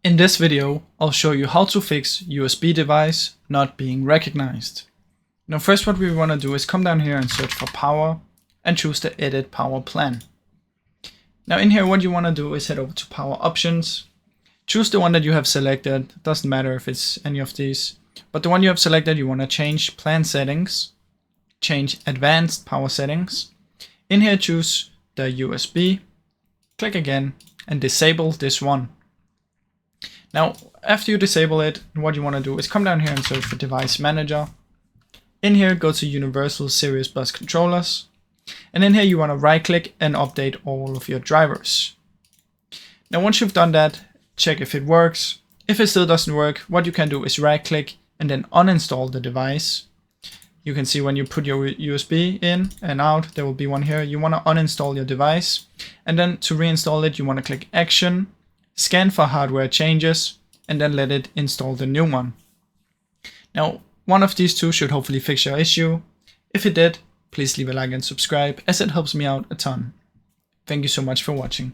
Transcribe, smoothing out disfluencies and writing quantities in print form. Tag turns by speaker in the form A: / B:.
A: In this video, I'll show you how to fix USB device not being recognized. Now first what we want to do is come down here and search for power and choose the edit power plan. Now in here what you want to do is head over to power options, choose the one that you have selected, doesn't matter if it's any of these, but the one you have selected you want to change plan settings, change advanced power settings. In here choose the USB, click again and disable this one. Now, after you disable it, what you want to do is come down here and search for Device Manager. In here, go to Universal Serious Bus Controllers. And in here, you want to right click and update all of your drivers. Now, once you've done that, check if it works. If it still doesn't work, what you can do is right click and then uninstall the device. You can see when you put your USB in and out, there will be one here. You want to uninstall your device. And then to reinstall it, you want to click Action, scan for hardware changes, and then let it install the new one. Now, one of these two should hopefully fix your issue. If it did, please leave a like and subscribe, as it helps me out a ton. Thank you so much for watching.